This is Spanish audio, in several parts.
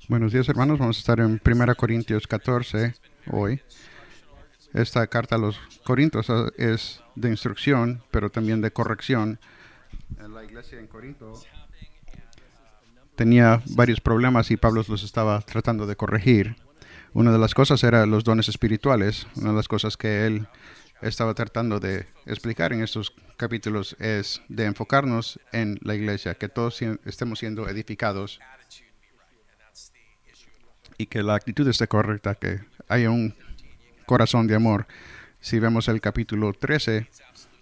Buenos días, hermanos. Vamos a estar en 1 Corintios 14 hoy. Esta carta a los Corintios es de instrucción, pero también de corrección. La iglesia en Corinto tenía varios problemas y Pablo los estaba tratando de corregir. Una de las cosas era los dones espirituales. Una de las cosas que él estaba tratando de explicar en estos capítulos es de enfocarnos en la iglesia, que todos estemos siendo edificados y que la actitud esté correcta, que haya un corazón de amor. Si vemos el capítulo 13,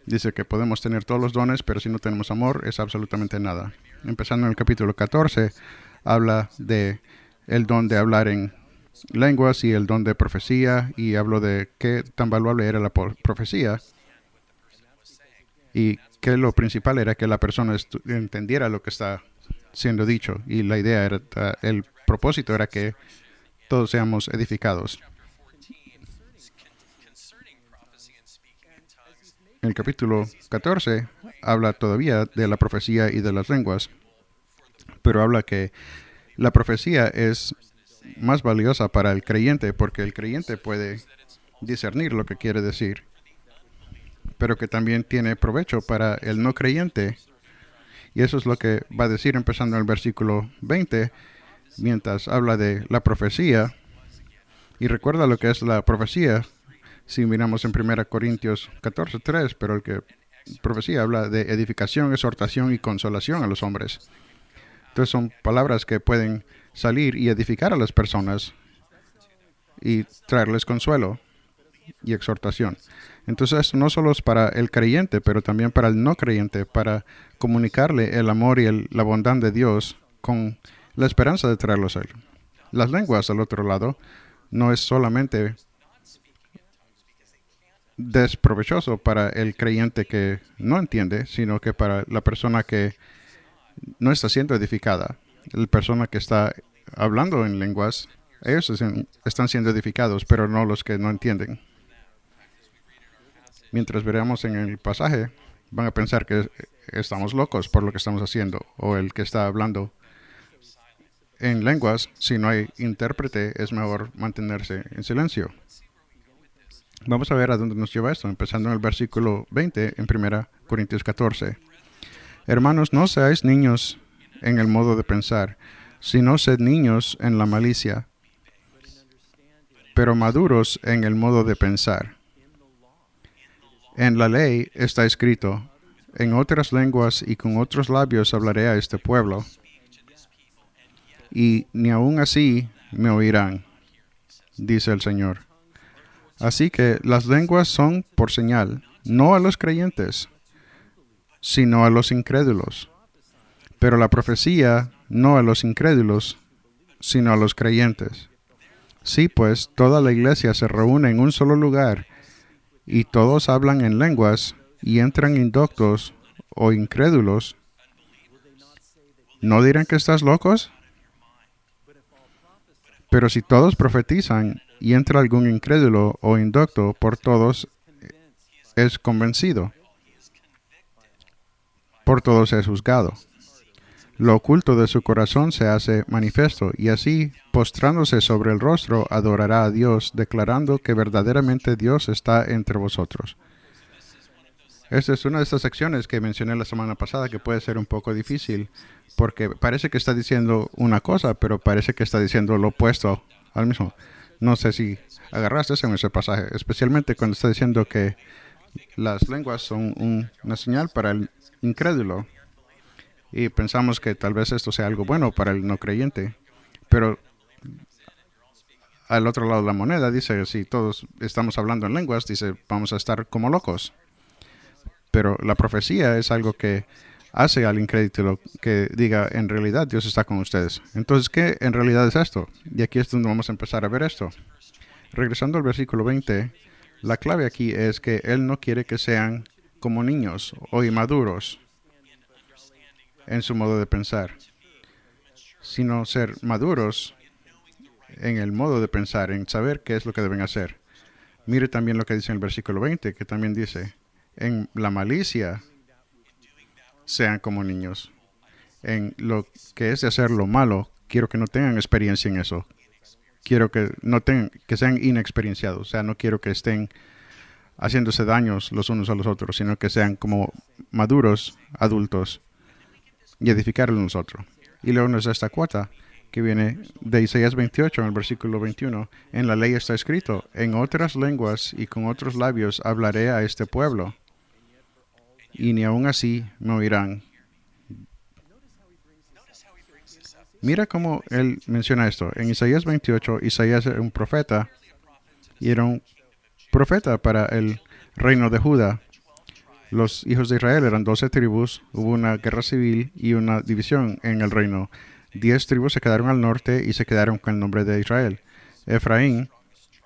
dice que podemos tener todos los dones, pero si no tenemos amor, es absolutamente nada. Empezando en el capítulo 14, habla de el don de hablar en lenguas y el don de profecía, y habló de qué tan valuable era la profecía, y que lo principal era que la persona entendiera lo que está siendo dicho, y la idea era, el propósito era que todos seamos edificados. El capítulo 14 habla todavía de la profecía y de las lenguas, pero habla que la profecía es más valiosa para el creyente porque el creyente puede discernir lo que quiere decir, pero que también tiene provecho para el no creyente. Y eso es lo que va a decir empezando en el versículo 20, mientras habla de la profecía. Y recuerda lo que es la profecía si miramos en 1 Corintios 14:3, pero el que profecía habla de edificación, exhortación y consolación a los hombres. Entonces son palabras que pueden salir y edificar a las personas y traerles consuelo y exhortación. Entonces esto no solo es para el creyente, pero también para el no creyente, para comunicarle el amor y la bondad de Dios con la esperanza de traerlos a Él. Las lenguas, al otro lado, no es solamente desprovechoso para el creyente que no entiende, sino que para la persona que no está siendo edificada. La persona que está hablando en lenguas, ellos están siendo edificados, pero no los que no entienden. Mientras veamos en el pasaje, van a pensar que estamos locos por lo que estamos haciendo, o el que está hablando en lenguas, si no hay intérprete, es mejor mantenerse en silencio. Vamos a ver a dónde nos lleva esto, empezando en el versículo 20 en 1 Corintios 14. Hermanos, no seáis niños en el modo de pensar, sino sed niños en la malicia, pero maduros en el modo de pensar. En la ley está escrito, en otras lenguas y con otros labios hablaré a este pueblo, y ni aun así me oirán, dice el Señor. Así que las lenguas son por señal, no a los creyentes, sino a los incrédulos. Pero la profecía no a los incrédulos, sino a los creyentes. Sí, pues, toda la iglesia se reúne en un solo lugar, y todos hablan en lenguas, y entran indoctos o incrédulos. ¿No dirán que estás locos? Pero si todos profetizan, y entra algún incrédulo o indocto, por todos es convencido. Por todos es juzgado. Lo oculto de su corazón se hace manifiesto, y así, postrándose sobre el rostro, adorará a Dios, declarando que verdaderamente Dios está entre vosotros. Esta es una de estas secciones que mencioné la semana pasada que puede ser un poco difícil, porque parece que está diciendo una cosa, pero parece que está diciendo lo opuesto al mismo. No sé si agarraste en ese pasaje, especialmente cuando está diciendo que las lenguas son una señal para el incrédulo. Y pensamos que tal vez esto sea algo bueno para el no creyente. Pero al otro lado de la moneda dice, si todos estamos hablando en lenguas, dice, vamos a estar como locos. Pero la profecía es algo que hace al incrédulo que diga, en realidad Dios está con ustedes. Entonces, ¿qué en realidad es esto? Y aquí es donde vamos a empezar a ver esto. Regresando al versículo 20, la clave aquí es que Él no quiere que sean como niños o inmaduros en su modo de pensar, sino ser maduros en el modo de pensar, en saber qué es lo que deben hacer. Mire también lo que dice en el versículo 20, que también dice, en la malicia sean como niños, en lo que es de hacer lo malo, quiero que no tengan experiencia en eso. Quiero que no tengan, que sean inexperienciados. O sea, no quiero que estén haciéndose daños los unos a los otros, sino que sean como maduros, adultos, y edificar el uno al otro. Y luego nos da esta cuota que viene de Isaías 28, en el versículo 21. En la ley está escrito, en otras lenguas y con otros labios hablaré a este pueblo, y ni aun así me oirán. Mira cómo él menciona esto. En Isaías 28, Isaías era un profeta, y era un profeta para el reino de Judá. Los hijos de Israel eran 12 tribus, hubo una guerra civil y una división en el reino. 10 tribus se quedaron al norte y se quedaron con el nombre de Israel. Efraín,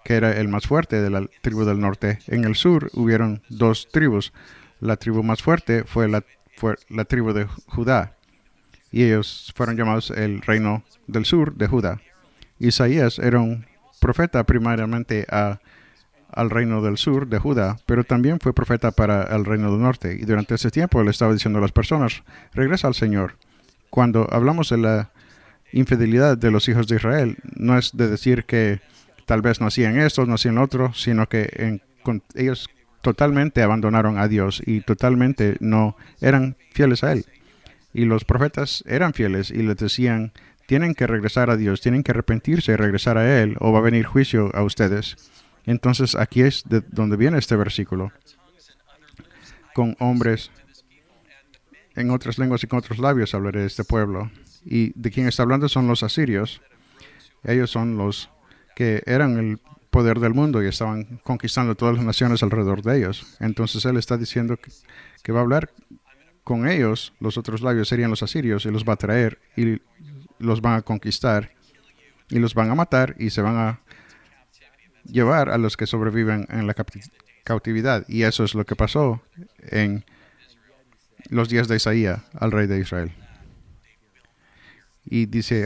que era el más fuerte de la tribu del norte. En el sur hubieron 2 tribus. La tribu más fuerte fue la tribu de Judá, y ellos fueron llamados el reino del sur de Judá. Isaías era un profeta primariamente al reino del sur de Judá, pero también fue profeta para el reino del norte. Y durante ese tiempo él estaba diciendo a las personas, regresa al Señor. Cuando hablamos de la infidelidad de los hijos de Israel, no es de decir que tal vez no hacían esto, no hacían lo otro, sino que ellos totalmente abandonaron a Dios y totalmente no eran fieles a Él. Y los profetas eran fieles y les decían, tienen que regresar a Dios, tienen que arrepentirse y regresar a Él, o va a venir juicio a ustedes. Entonces aquí es de donde viene este versículo. Con hombres en otras lenguas y con otros labios hablaré de este pueblo. Y de quien está hablando son los asirios. Ellos son los que eran el poder del mundo y estaban conquistando todas las naciones alrededor de ellos. Entonces él está diciendo que va a hablar con ellos. Los otros labios serían los asirios, y los va a traer y los van a conquistar y los van a matar y se van a llevar a los que sobreviven en la cautividad. Y eso es lo que pasó en los días de Isaías al rey de Israel. Y dice,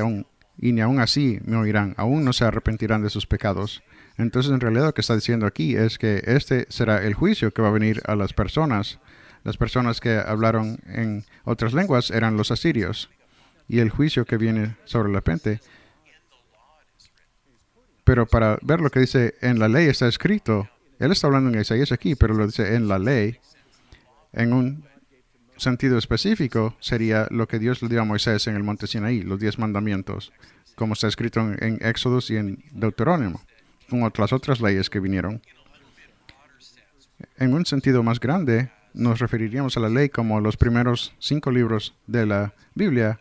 y ni aún así me oirán, aún no se arrepentirán de sus pecados. Entonces, en realidad, lo que está diciendo aquí es que este será el juicio que va a venir a las personas. Las personas que hablaron en otras lenguas eran los asirios. Y el juicio que viene sobre la gente. Pero para ver lo que dice en la ley está escrito, él está hablando en Isaías aquí, pero lo dice en la ley, en un sentido específico, sería lo que Dios le dio a Moisés en el monte Sinaí, los 10 mandamientos, como está escrito en Éxodos y en Deuterónimo, con las otras leyes que vinieron. En un sentido más grande, nos referiríamos a la ley como los primeros 5 libros de la Biblia.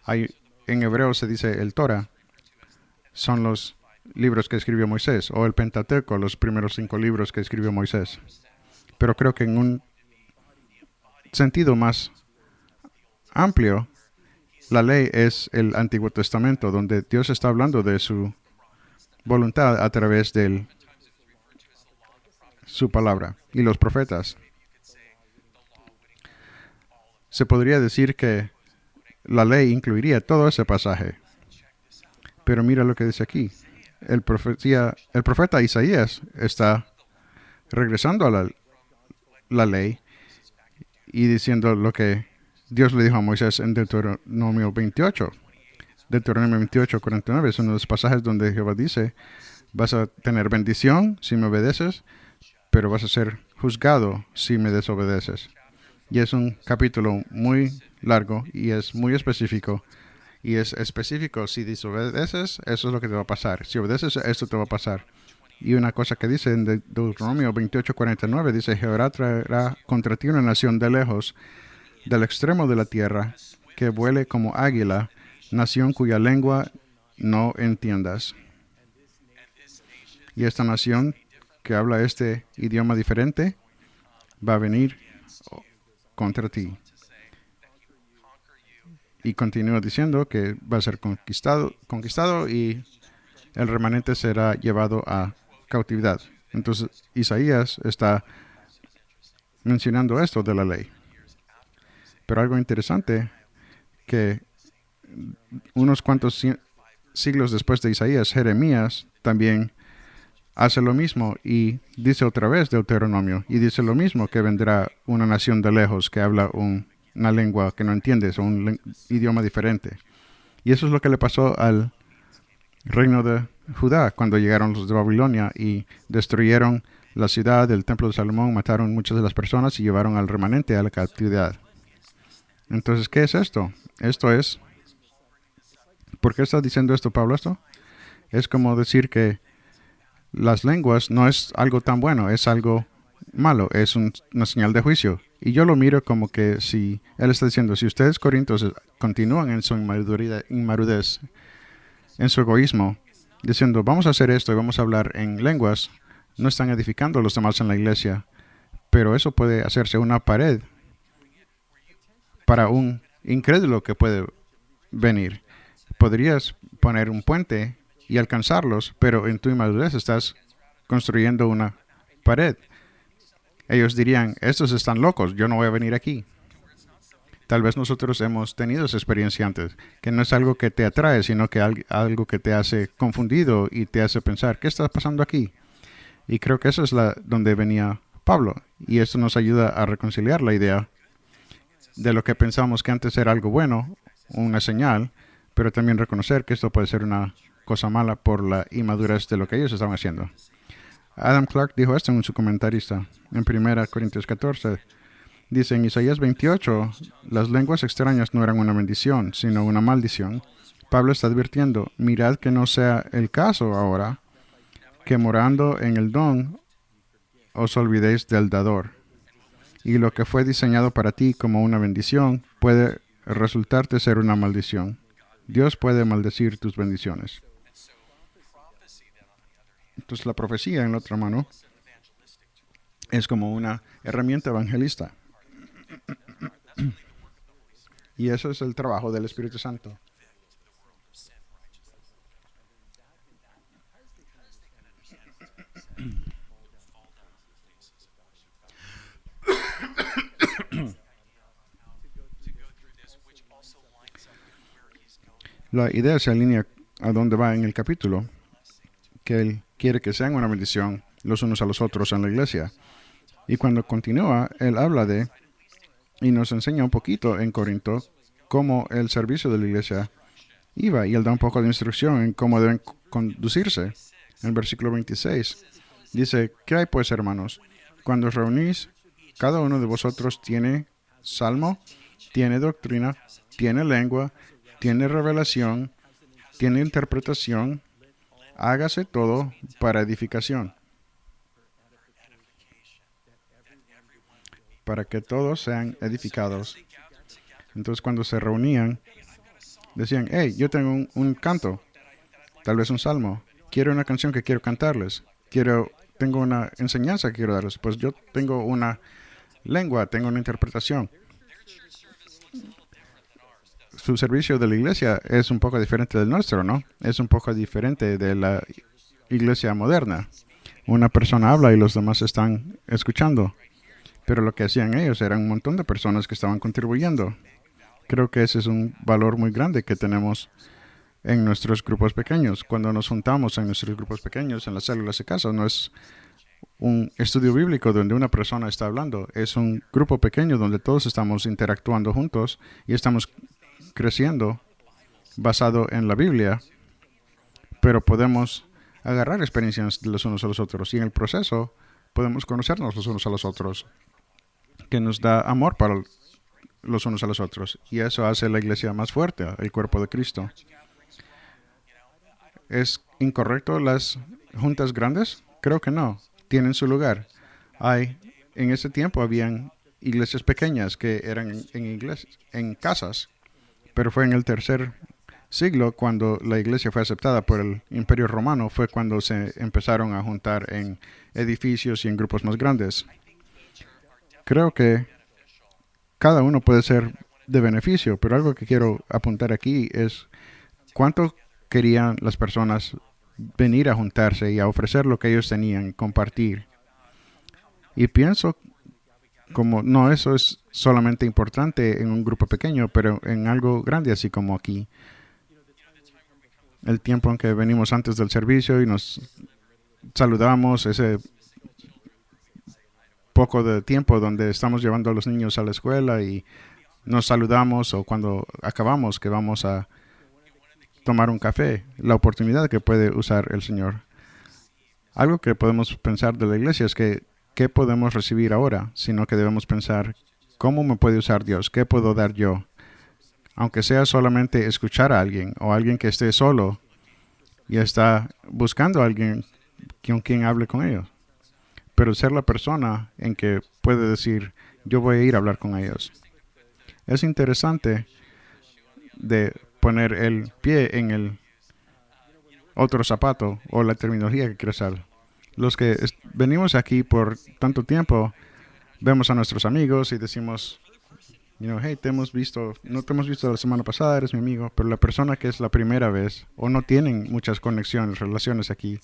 En hebreo se dice el Torah. Son los libros que escribió Moisés, o el Pentateuco, los primeros 5 libros que escribió Moisés. Pero creo que en un sentido más amplio, la ley es el Antiguo Testamento, donde Dios está hablando de su voluntad a través de su palabra. Y los profetas. Se podría decir que la ley incluiría todo ese pasaje. Pero mira lo que dice aquí. El profeta Isaías está regresando a la ley y diciendo lo que Dios le dijo a Moisés en Deuteronomio 28. Deuteronomio 28, 49 es uno de los pasajes donde Jehová dice, vas a tener bendición si me obedeces, pero vas a ser juzgado si me desobedeces. Y es un capítulo muy largo y es muy específico. Y es específico, si desobedeces, eso es lo que te va a pasar. Si obedeces, esto te va a pasar. Y una cosa que dice en Deuteronomio 28:49, dice, Jehová traerá contra ti una nación de lejos, del extremo de la tierra, que vuele como águila, nación cuya lengua no entiendas. Y esta nación que habla este idioma diferente, va a venir contra ti. Y continúa diciendo que va a ser conquistado y el remanente será llevado a cautividad. Entonces, Isaías está mencionando esto de la ley. Pero algo interesante, que unos cuantos siglos después de Isaías, Jeremías también hace lo mismo y dice otra vez Deuteronomio, y dice lo mismo, que vendrá una nación de lejos que habla una lengua que no entiendes, o un idioma diferente. Y eso es lo que le pasó al reino de Judá cuando llegaron los de Babilonia y destruyeron la ciudad, el templo de Salomón, mataron muchas de las personas y llevaron al remanente a la cautividad. Entonces, ¿qué es esto? Esto es, ¿por qué está diciendo esto Pablo esto? Es como decir que las lenguas no es algo tan bueno, es algo malo, es una señal de juicio. Y yo lo miro como que si él está diciendo, si ustedes corintios continúan en su inmadurez, en su egoísmo, diciendo, vamos a hacer esto y vamos a hablar en lenguas, no están edificando a los demás en la iglesia, pero eso puede hacerse una pared para un incrédulo que puede venir. Podrías poner un puente y alcanzarlos, pero en tu inmadurez estás construyendo una pared. Ellos dirían, estos están locos, yo no voy a venir aquí. Tal vez nosotros hemos tenido esa experiencia antes, que no es algo que te atrae, sino que algo que te hace confundido y te hace pensar, ¿qué está pasando aquí? Y creo que eso es donde venía Pablo. Y esto nos ayuda a reconciliar la idea de lo que pensamos que antes era algo bueno, una señal, pero también reconocer que esto puede ser una cosa mala por la inmadurez de lo que ellos estaban haciendo. Adam Clark dijo esto en su comentarista en 1 Corintios 14. Dice en Isaías 28, las lenguas extrañas no eran una bendición, sino una maldición. Pablo está advirtiendo, mirad que no sea el caso ahora, que morando en el don os olvidéis del dador. Y lo que fue diseñado para ti como una bendición puede resultarte ser una maldición. Dios puede maldecir tus bendiciones. Entonces la profecía, en la otra mano, es como una herramienta evangelista. Y eso es el trabajo del Espíritu Santo. La idea se alinea a donde va en el capítulo, que Él quiere que sean una bendición los unos a los otros en la iglesia. Y cuando continúa, Él habla y nos enseña un poquito en Corinto cómo el servicio de la iglesia iba, y Él da un poco de instrucción en cómo deben conducirse. En el versículo 26 dice, ¿qué hay pues, hermanos? Cuando os reunís, cada uno de vosotros tiene salmo, tiene doctrina, tiene lengua, tiene revelación, tiene interpretación. Hágase todo para edificación, para que todos sean edificados. Entonces, cuando se reunían, decían, hey, yo tengo un canto, tal vez un salmo. Quiero una canción que quiero cantarles. Tengo una enseñanza que quiero darles. Pues yo tengo una lengua, tengo una interpretación. Su servicio de la iglesia es un poco diferente del nuestro, ¿no? Es un poco diferente de la iglesia moderna. Una persona habla y los demás están escuchando. Pero lo que hacían ellos eran un montón de personas que estaban contribuyendo. Creo que ese es un valor muy grande que tenemos en nuestros grupos pequeños. Cuando nos juntamos en nuestros grupos pequeños, en las células de casa, no es un estudio bíblico donde una persona está hablando. Es un grupo pequeño donde todos estamos interactuando juntos y estamos creciendo basado en la Biblia, pero podemos agarrar experiencias de los unos a los otros y en el proceso podemos conocernos los unos a los otros, que nos da amor para los unos a los otros, y eso hace la iglesia más fuerte, el cuerpo de Cristo. ¿Es incorrecto las juntas grandes? Creo que no. Tienen su lugar. En ese tiempo habían iglesias pequeñas que eran en casas, pero fue en el tercer siglo cuando la iglesia fue aceptada por el Imperio Romano, fue cuando se empezaron a juntar en edificios y en grupos más grandes. Creo que cada uno puede ser de beneficio, pero algo que quiero apuntar aquí es cuánto querían las personas venir a juntarse y a ofrecer lo que ellos tenían, compartir. Y pienso como no, eso es solamente importante en un grupo pequeño, pero en algo grande, así como aquí. El tiempo en que venimos antes del servicio y nos saludamos, ese poco de tiempo donde estamos llevando a los niños a la escuela y nos saludamos, o cuando acabamos que vamos a tomar un café, la oportunidad que puede usar el Señor. Algo que podemos pensar de la iglesia es que ¿qué podemos recibir ahora? Sino que debemos pensar ¿cómo me puede usar Dios? ¿Qué puedo dar yo? Aunque sea solamente escuchar a alguien o alguien que esté solo y está buscando a alguien con quien hable con ellos. Pero ser la persona en que puede decir, yo voy a ir a hablar con ellos. Es interesante de poner el pie en el otro zapato o la terminología que quiero usar. Los que venimos aquí por tanto tiempo, vemos a nuestros amigos y decimos, hey, no te hemos visto la semana pasada, eres mi amigo, pero la persona que es la primera vez o no tienen muchas conexiones, relaciones aquí,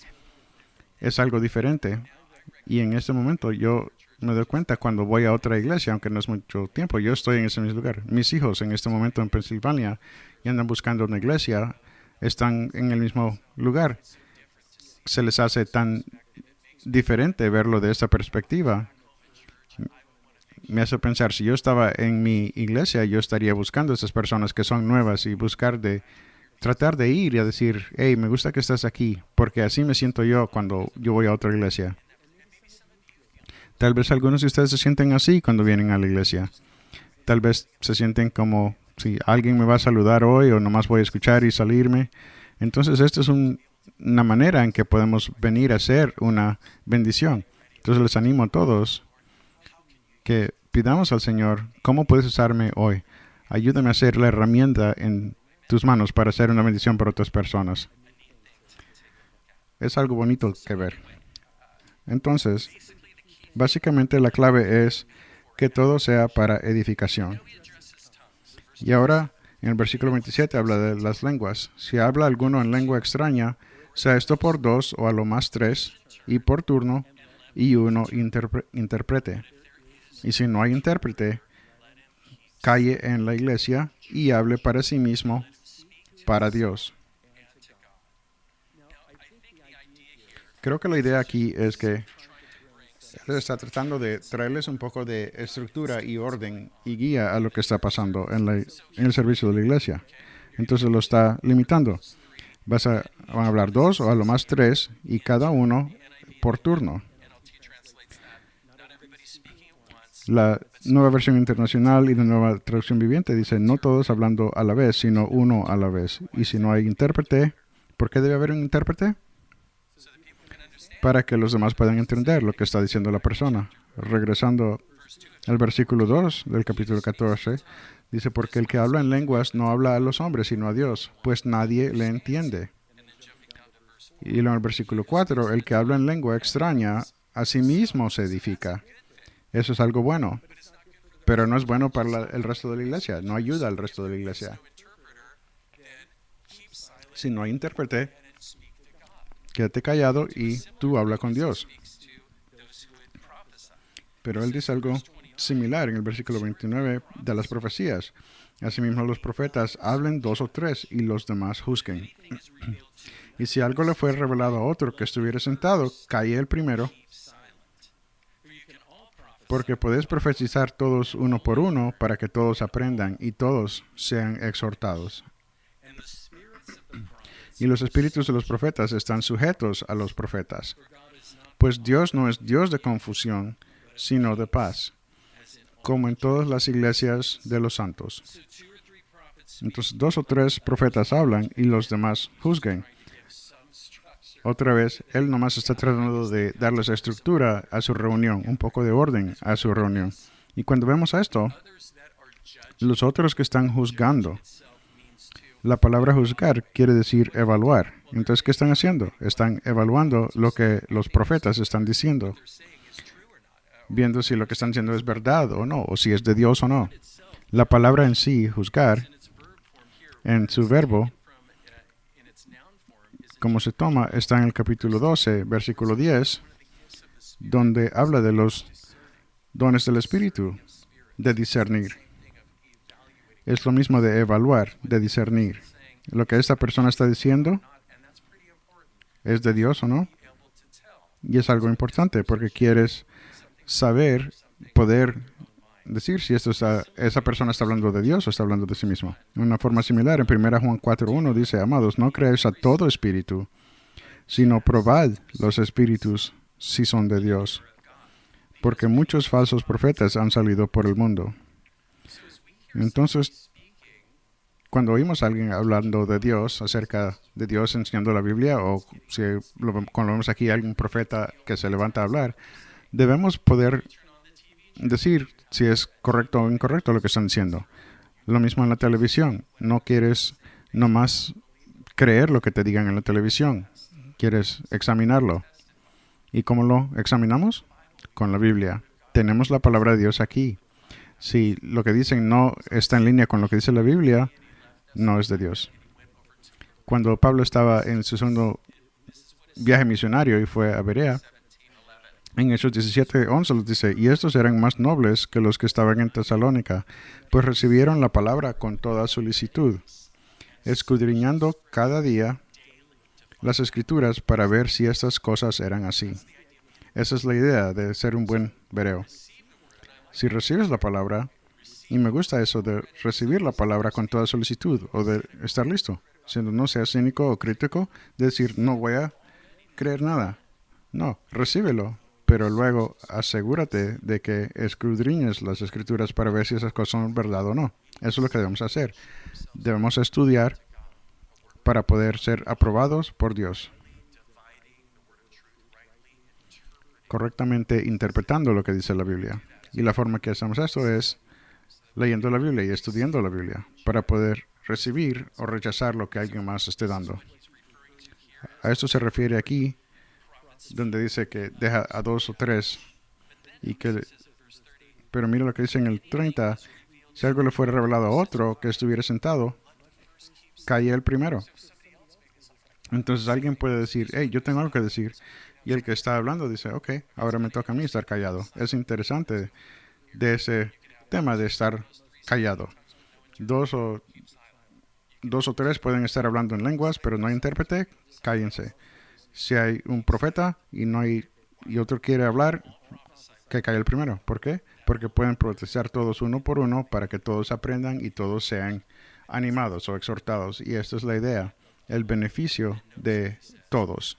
es algo diferente. Y en este momento yo me doy cuenta cuando voy a otra iglesia, aunque no es mucho tiempo, yo estoy en ese mismo lugar. Mis hijos en este momento en Pensilvania y andan buscando una iglesia, están en el mismo lugar. Se les hace tan diferente verlo de esta perspectiva. Me hace pensar, si yo estaba en mi iglesia, yo estaría buscando a esas personas que son nuevas y tratar de ir y a decir, hey, me gusta que estás aquí, porque así me siento yo cuando yo voy a otra iglesia. Tal vez algunos de ustedes se sienten así cuando vienen a la iglesia. Tal vez se sienten como si alguien me va a saludar hoy o nomás voy a escuchar y salirme. Entonces, esta es una manera en que podemos venir a ser una bendición. Entonces, les animo a todos que pidamos al Señor, ¿cómo puedes usarme hoy? Ayúdame a ser la herramienta en tus manos para ser una bendición para otras personas. Es algo bonito que ver. Entonces, básicamente la clave es que todo sea para edificación. Y ahora, en el versículo 27 habla de las lenguas. Si habla alguno en lengua extraña, sea esto por 2 o a lo más 3, y por turno, y uno interprete. Y si no hay intérprete, calle en la iglesia y hable para sí mismo, para Dios. Creo que la idea aquí es que él está tratando de traerles un poco de estructura y orden y guía a lo que está pasando en el servicio de la iglesia. Entonces lo está limitando. Van a hablar 2 o a lo más 3 y cada uno por turno. La nueva versión internacional y la nueva traducción viviente dice, no todos hablando a la vez, sino uno a la vez. Y si no hay intérprete, ¿por qué debe haber un intérprete? Para que los demás puedan entender lo que está diciendo la persona. Regresando al versículo 2 del capítulo 14, dice, porque el que habla en lenguas no habla a los hombres, sino a Dios, pues nadie le entiende. Y luego en el versículo 4, el que habla en lengua extraña, a sí mismo se edifica. Eso es algo bueno, pero no es bueno para el resto de la iglesia, no ayuda al resto de la iglesia. Si no hay intérprete, quédate callado y tú habla con Dios. Pero él dice algo similar en el versículo 29 de las profecías. Asimismo los profetas hablen 2 o 3 y los demás juzguen. Y si algo le fue revelado a otro que estuviera sentado, calle el primero, porque podéis profetizar todos uno por uno para que todos aprendan y todos sean exhortados. Y los espíritus de los profetas están sujetos a los profetas, pues Dios no es Dios de confusión, sino de paz, como en todas las iglesias de los santos. Entonces 2 o 3 profetas hablan y los demás juzguen. Otra vez, él nomás está tratando de darles estructura a su reunión, un poco de orden a su reunión. Y cuando vemos a esto, los otros que están juzgando, la palabra juzgar quiere decir evaluar. Entonces, ¿qué están haciendo? Están evaluando lo que los profetas están diciendo, viendo si lo que están diciendo es verdad o no, o si es de Dios o no. La palabra en sí, juzgar, en su verbo, como se toma, está en el capítulo 12, versículo 10, donde habla de los dones del Espíritu, de discernir. Es lo mismo de evaluar, de discernir. Lo que esta persona está diciendo es de Dios o no. Y es algo importante porque quieres saber, poder decir si esa persona está hablando de Dios o está hablando de sí mismo. De una forma similar, en 1 Juan 4:1 dice, amados, no creáis a todo espíritu, sino probad los espíritus si son de Dios, porque muchos falsos profetas han salido por el mundo. Entonces, cuando oímos a alguien hablando de Dios, acerca de Dios enseñando la Biblia, o si cuando vemos aquí a algún profeta que se levanta a hablar, debemos poder decir si es correcto o incorrecto lo que están diciendo. Lo mismo en la televisión. No quieres nomás creer lo que te digan en la televisión. Quieres examinarlo. ¿Y cómo lo examinamos? Con la Biblia. Tenemos la palabra de Dios aquí. Si lo que dicen no está en línea con lo que dice la Biblia, no es de Dios. Cuando Pablo estaba en su segundo viaje misionario y fue a Berea, en Hechos 17:11 les dice, y estos eran más nobles que los que estaban en Tesalónica, pues recibieron la palabra con toda solicitud, escudriñando cada día las Escrituras para ver si estas cosas eran así. Esa es la idea de ser un buen bereo. Si recibes la palabra, y me gusta eso de recibir la palabra con toda solicitud, o de estar listo, siendo no seas cínico o crítico, de decir, no voy a creer nada. No, recíbelo, pero luego asegúrate de que escudriñes las Escrituras para ver si esas cosas son verdad o no. Eso es lo que debemos hacer. Debemos estudiar para poder ser aprobados por Dios, correctamente interpretando lo que dice la Biblia. Y la forma que hacemos esto es leyendo la Biblia y estudiando la Biblia para poder recibir o rechazar lo que alguien más esté dando. A esto se refiere aquí, donde dice que deja a 2 o 3 pero mira lo que dice en el 30, si algo le fuera revelado a otro que estuviera sentado, cae el primero. Entonces alguien puede decir, hey, yo tengo algo que decir, y el que está hablando dice, ok, ahora me toca a mí estar callado. Es interesante de ese tema de estar callado. Dos o 3 pueden estar hablando en lenguas, pero no hay intérprete, cállense. Si hay un profeta y otro quiere hablar, que calle el primero. ¿Por qué? Porque pueden protestar todos uno por uno para que todos aprendan y todos sean animados o exhortados. Y esta es la idea, el beneficio de todos.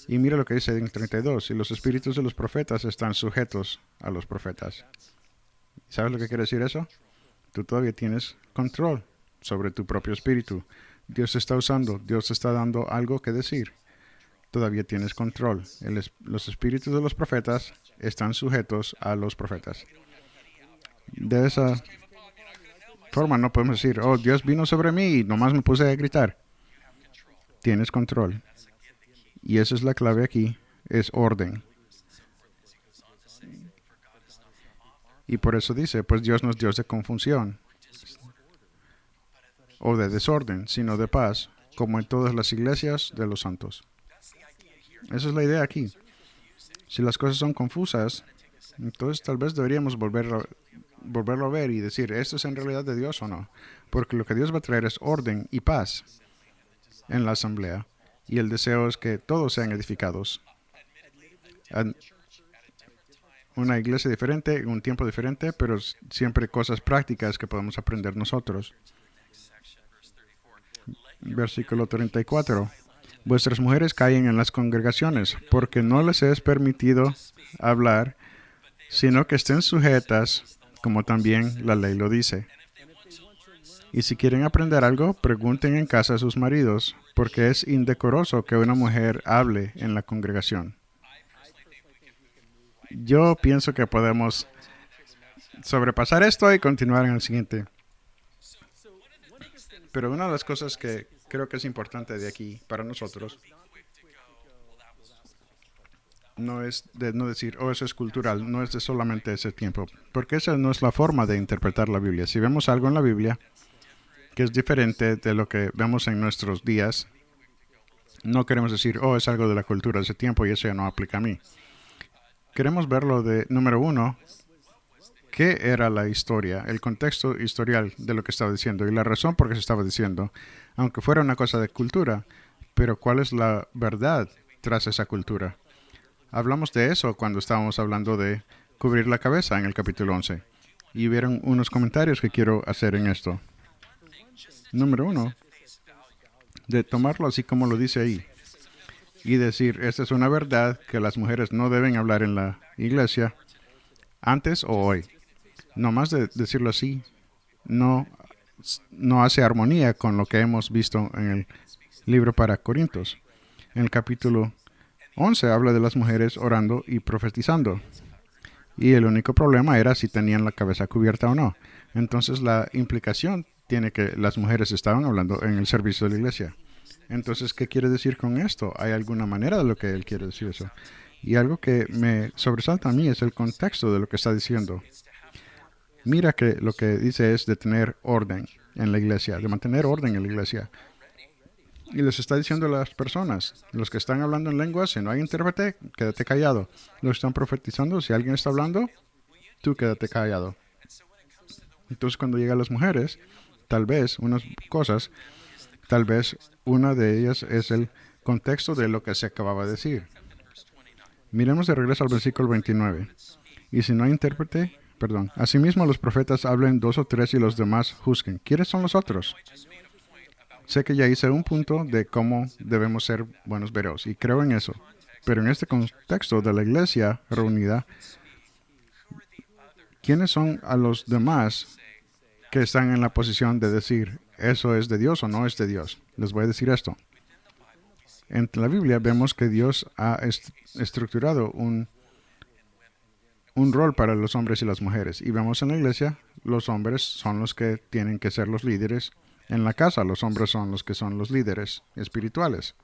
Y mira lo que dice en 32, y los espíritus de los profetas están sujetos a los profetas. ¿Sabes lo que quiere decir eso? Tú todavía tienes control sobre tu propio espíritu. Dios te está usando, Dios te está dando algo que decir. Todavía tienes control. Los espíritus de los profetas están sujetos a los profetas. De esa forma no podemos decir, oh, Dios vino sobre mí y nomás me puse a gritar. Tienes control. Y esa es la clave aquí, es orden. Y por eso dice, pues Dios no es Dios de confusión o de desorden, sino de paz, como en todas las iglesias de los santos. Esa es la idea aquí. Si las cosas son confusas, entonces tal vez deberíamos volverlo a ver y decir, ¿esto es en realidad de Dios o no? Porque lo que Dios va a traer es orden y paz en la asamblea. Y el deseo es que todos sean edificados. Una iglesia diferente, en un tiempo diferente, pero siempre cosas prácticas que podemos aprender nosotros. Versículo 34. Vuestras mujeres callen en las congregaciones, porque no les es permitido hablar, sino que estén sujetas, como también la ley lo dice. Y si quieren aprender algo, pregunten en casa a sus maridos, porque es indecoroso que una mujer hable en la congregación. Yo pienso que podemos sobrepasar esto y continuar en el siguiente. Pero una de las cosas que creo que es importante de aquí para nosotros no es de no decir, oh, eso es cultural, no es de solamente ese tiempo, porque esa no es la forma de interpretar la Biblia. Si vemos algo en la Biblia que es diferente de lo que vemos en nuestros días, no queremos decir, oh, es algo de la cultura de ese tiempo y eso ya no aplica a mí. Queremos verlo de, número 1, qué era la historia, el contexto historial de lo que estaba diciendo y la razón por qué se estaba diciendo, aunque fuera una cosa de cultura, pero cuál es la verdad tras esa cultura. Hablamos de eso cuando estábamos hablando de cubrir la cabeza en el capítulo 11. Y hubieron unos comentarios que quiero hacer en esto. Número uno, de tomarlo así como lo dice ahí y decir, esta es una verdad que las mujeres no deben hablar en la iglesia antes o hoy. No más de decirlo así, no hace armonía con lo que hemos visto en el libro para Corintios. En el capítulo 11 habla de las mujeres orando y profetizando. Y el único problema era si tenían la cabeza cubierta o no. Entonces la implicación tiene que las mujeres estaban hablando en el servicio de la iglesia. Entonces, ¿qué quiere decir con esto? ¿Hay alguna manera de lo que él quiere decir eso? Y algo que me sobresalta a mí es el contexto de lo que está diciendo. Mira que lo que dice es de tener orden en la iglesia, de mantener orden en la iglesia. Y les está diciendo a las personas, los que están hablando en lenguas, si no hay intérprete, quédate callado. Los que están profetizando, si alguien está hablando, tú quédate callado. Entonces, cuando llegan las mujeres, tal vez unas cosas, tal vez una de ellas es el contexto de lo que se acababa de decir. Miremos de regreso al versículo 29. Y si no hay intérprete, asimismo los profetas hablen 2 o 3 y los demás juzguen. ¿Quiénes son los otros? Sé que ya hice un punto de cómo debemos ser buenos veros y creo en eso. Pero en este contexto de la iglesia reunida, ¿quiénes son a los demás que están en la posición de decir eso es de Dios o no es de Dios? Les voy a decir esto. En la Biblia vemos que Dios ha estructurado un rol para los hombres y las mujeres. Y vemos en la iglesia, los hombres son los que tienen que ser los líderes. En la casa, los hombres son los que son los líderes espirituales.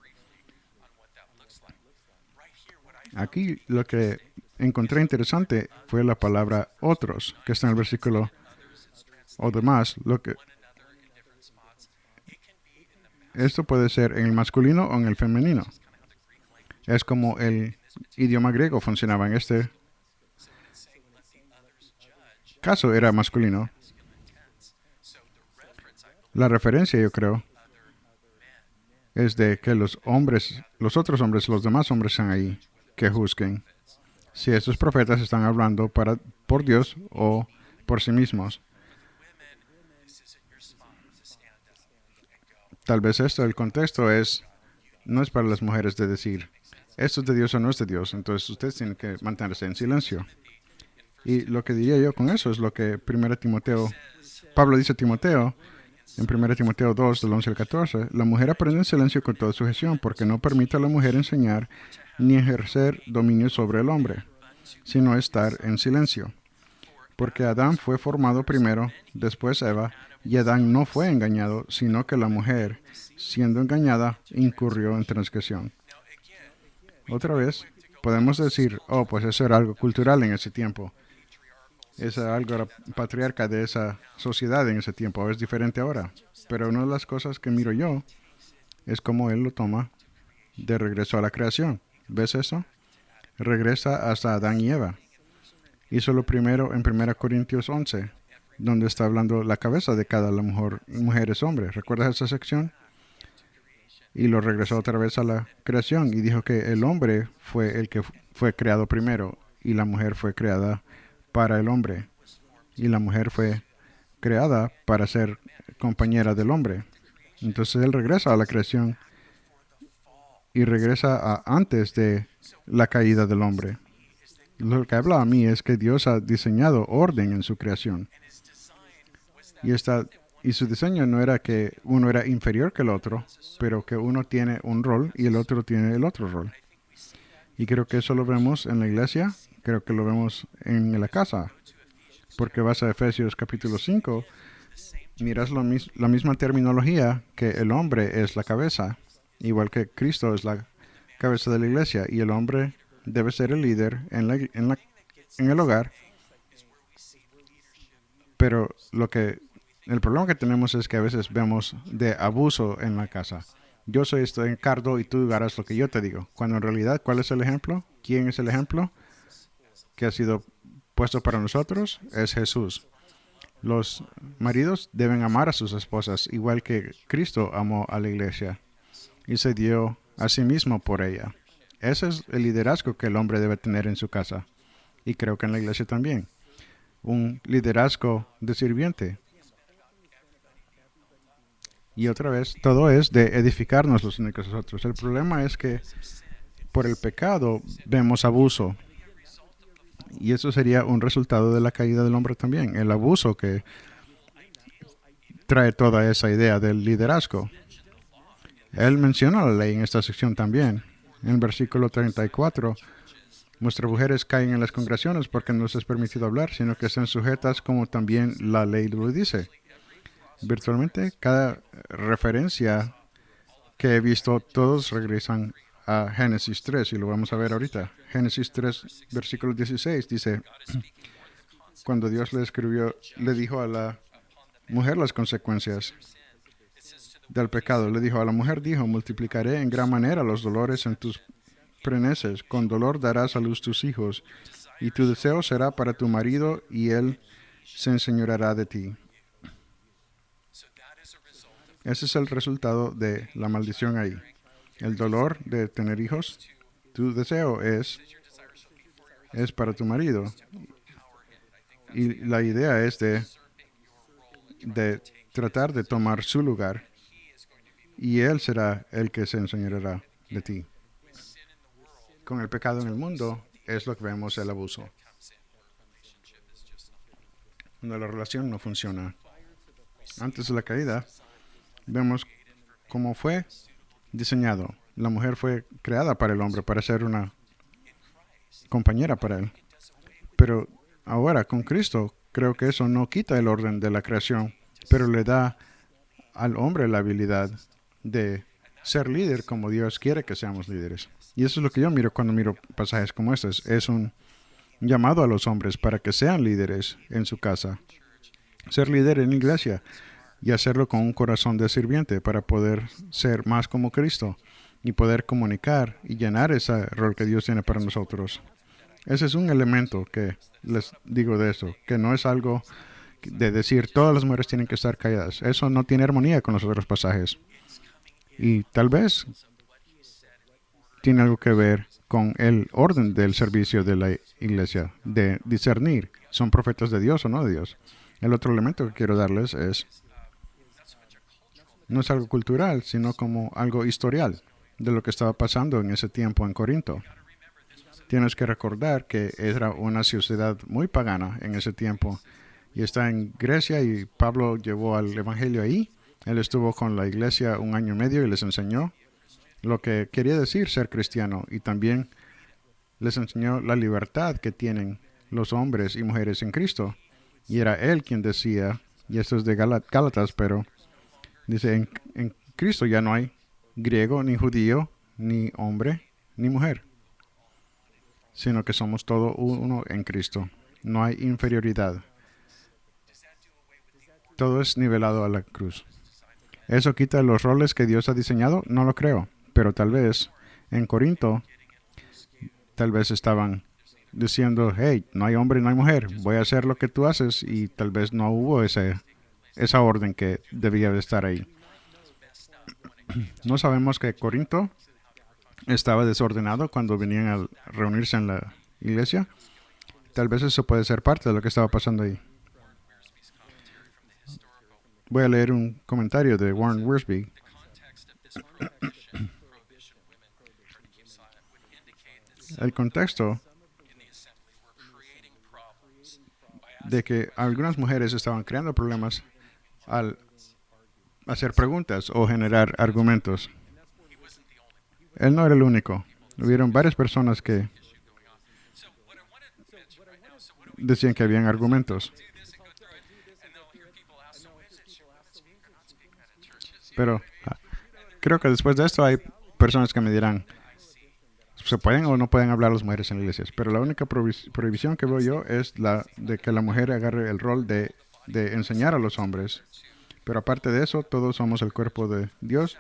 Aquí lo que encontré interesante fue la palabra otros, que está en el versículo o demás. Esto puede ser en el masculino o en el femenino. Es como el idioma griego funcionaba en este caso, era masculino. La referencia, yo creo, es de que los otros hombres, los demás hombres están ahí, que juzguen si estos profetas están hablando por Dios o por sí mismos. Tal vez el contexto no es para las mujeres de decir, esto es de Dios o no es de Dios. Entonces ustedes tienen que mantenerse en silencio. Y lo que diría yo con eso es lo que Pablo dice a Timoteo, en 1 Timoteo 2, del 11 al 14, la mujer aprende en silencio con toda sujeción, porque no permite a la mujer enseñar ni ejercer dominio sobre el hombre, sino estar en silencio. Porque Adán fue formado primero, después Eva, y Adán no fue engañado, sino que la mujer, siendo engañada, incurrió en transgresión. Otra vez, podemos decir, pues eso era algo cultural en ese tiempo. Algo era patriarca de esa sociedad en ese tiempo. Es diferente ahora. Pero una de las cosas que miro yo es cómo él lo toma de regreso a la creación. ¿Ves eso? Regresa hasta Adán y Eva. Hizo lo primero en 1 Corintios 11, donde está hablando la cabeza de cada mujer es hombre. ¿Recuerdas esa sección? Y lo regresó otra vez a la creación y dijo que el hombre fue el que fue creado primero y la mujer fue creada para el hombre. Y la mujer fue creada para ser compañera del hombre. Entonces él regresa a la creación y regresa a antes de la caída del hombre. Lo que habla a mí es que Dios ha diseñado orden en su creación. Y su diseño no era que uno era inferior que el otro, pero que uno tiene un rol y el otro tiene el otro rol. Y creo que eso lo vemos en la iglesia, creo que lo vemos en la casa. Porque vas a Efesios capítulo 5, miras la misma terminología, que el hombre es la cabeza, igual que Cristo es la cabeza de la iglesia, y el hombre debe ser el líder en el hogar. Pero el problema que tenemos es que a veces vemos de abuso en la casa. Yo estoy en cargo y tú harás lo que yo te digo. Cuando en realidad, ¿cuál es el ejemplo? ¿Quién es el ejemplo que ha sido puesto para nosotros? Es Jesús. Los maridos deben amar a sus esposas, igual que Cristo amó a la iglesia y se dio a sí mismo por ella. Ese es el liderazgo que el hombre debe tener en su casa. Y creo que en la iglesia también. un liderazgo de sirviente. Y otra vez, todo es de edificarnos los unos a los otros. El problema es que por el pecado vemos abuso. Y eso sería un resultado de la caída del hombre también. El abuso que trae toda esa idea del liderazgo. Él menciona la ley en esta sección también. En el versículo 34, vuestras mujeres caen en las congregaciones porque no les es permitido hablar, sino que estén sujetas como también la ley lo dice. Virtualmente cada referencia que he visto, todos regresan a Génesis 3 y lo vamos a ver ahorita. Génesis 3, versículo 16 dice, cuando Dios le dijo a la mujer las consecuencias del pecado. Le dijo a la mujer, dijo, multiplicaré en gran manera los dolores en tus preneces. Con dolor darás a luz tus hijos, y tu deseo será para tu marido, y él se enseñoreará de ti. Ese es el resultado de la maldición ahí. El dolor de tener hijos, tu deseo es para tu marido. Y la idea es de tratar de tomar su lugar, y él será el que se enseñoreará de ti. Con el pecado en el mundo es lo que vemos el abuso. Cuando la relación no funciona. Antes de la caída, vemos cómo fue diseñado. La mujer fue creada para el hombre, para ser una compañera para él. Pero ahora, con Cristo, creo que eso no quita el orden de la creación, pero le da al hombre la habilidad de ser líder como Dios quiere que seamos líderes. Y eso es lo que yo miro cuando miro pasajes como estos. Es un llamado a los hombres para que sean líderes en su casa. Ser líder en la iglesia y hacerlo con un corazón de sirviente para poder ser más como Cristo y poder comunicar y llenar ese rol que Dios tiene para nosotros. Ese es un elemento que les digo de eso, que no es algo de decir todas las mujeres tienen que estar calladas. Eso no tiene armonía con los otros pasajes. Y tal vez tiene algo que ver con el orden del servicio de la iglesia, de discernir, ¿son profetas de Dios o no de Dios? El otro elemento que quiero darles no es algo cultural, sino como algo historial de lo que estaba pasando en ese tiempo en Corinto. Tienes que recordar que era una sociedad muy pagana en ese tiempo y está en Grecia y Pablo llevó al evangelio ahí. Él estuvo con la iglesia 1 año y medio y les enseñó lo que quería decir ser cristiano y también les enseñó la libertad que tienen los hombres y mujeres en Cristo. Y era él quien decía, y esto es de Gálatas, pero dice, en Cristo ya no hay griego, ni judío, ni hombre, ni mujer, sino que somos todo uno en Cristo. No hay inferioridad. Todo es nivelado a la cruz. ¿Eso quita los roles que Dios ha diseñado? No lo creo. Pero tal vez en Corinto, tal vez estaban diciendo, hey, no hay hombre, no hay mujer, voy a hacer lo que tú haces, y tal vez no hubo esa orden que debía de estar ahí. No sabemos que Corinto estaba desordenado cuando venían a reunirse en la iglesia. Tal vez eso puede ser parte de lo que estaba pasando ahí. Voy a leer un comentario de Warren Wiersbe. El contexto de que algunas mujeres estaban creando problemas al hacer preguntas o generar argumentos. Él no era el único. Hubieron varias personas que decían que habían argumentos. Pero creo que después de esto hay personas que me dirán, ¿se pueden o no pueden hablar las mujeres en iglesias? Pero la única prohibición que veo yo es la de que la mujer agarre el rol de enseñar a los hombres. Pero aparte de eso, todos somos el cuerpo de Dios,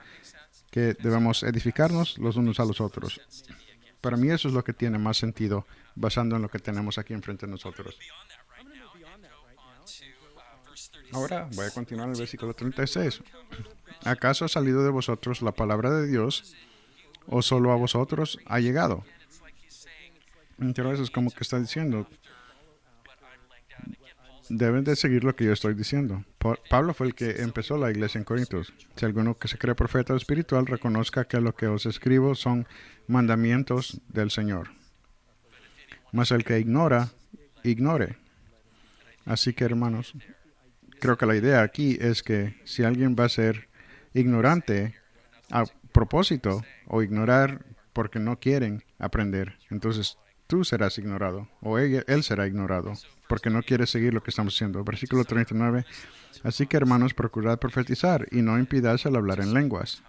que debemos edificarnos los unos a los otros. Para mí eso es lo que tiene más sentido, basando en lo que tenemos aquí enfrente de nosotros. Ahora voy a continuar en el versículo 36. ¿Acaso ha salido de vosotros la palabra de Dios, o solo a vosotros ha llegado? Entonces es como que está diciendo, deben de seguir lo que yo estoy diciendo. Pablo fue el que empezó la iglesia en Corintios. Si alguno que se cree profeta o espiritual reconozca que lo que os escribo son mandamientos del Señor. Mas el que ignora, ignore. Así que, hermanos, creo que la idea aquí es que si alguien va a ser ignorante a propósito o ignorar porque no quieren aprender, entonces tú serás ignorado o él será ignorado porque no quiere seguir lo que estamos haciendo. Versículo 39. Así que, hermanos, procurad profetizar y no impidáis el hablar en lenguas,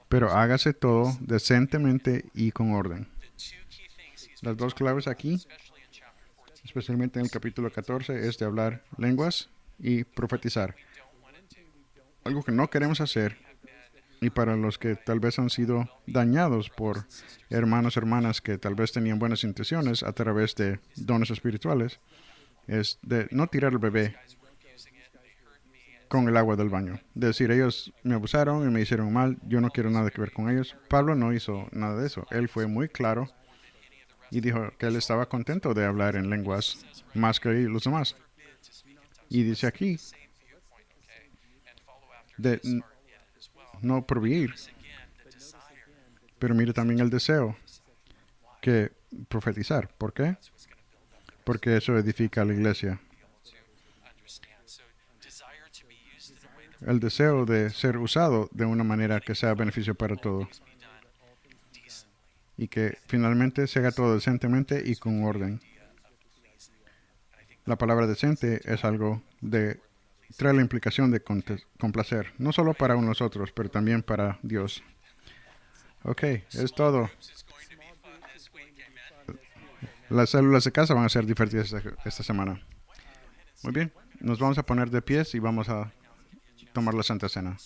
pero hágase todo decentemente y con orden. Las dos claves aquí, especialmente en el capítulo 14, es de hablar lenguas y profetizar. Algo que no queremos hacer, y para los que tal vez han sido dañados por hermanos, hermanas que tal vez tenían buenas intenciones a través de dones espirituales, es de no tirar el bebé con el agua del baño. De decir, ellos me abusaron y me hicieron mal, yo no quiero nada que ver con ellos. Pablo no hizo nada de eso. Él fue muy claro y dijo que él estaba contento de hablar en lenguas más que los demás. Y dice aquí, de no prohibir, pero mire también el deseo que profetizar. ¿Por qué? Porque eso edifica a la iglesia. El deseo de ser usado de una manera que sea beneficio para todo. Y que finalmente se haga todo decentemente y con orden. La palabra decente es algo de trae la implicación de complacer, no solo para nosotros, pero también para Dios. Ok, es todo. Las células de casa van a ser divertidas esta semana. Muy bien, nos vamos a poner de pies y vamos a tomar la Santa Cena.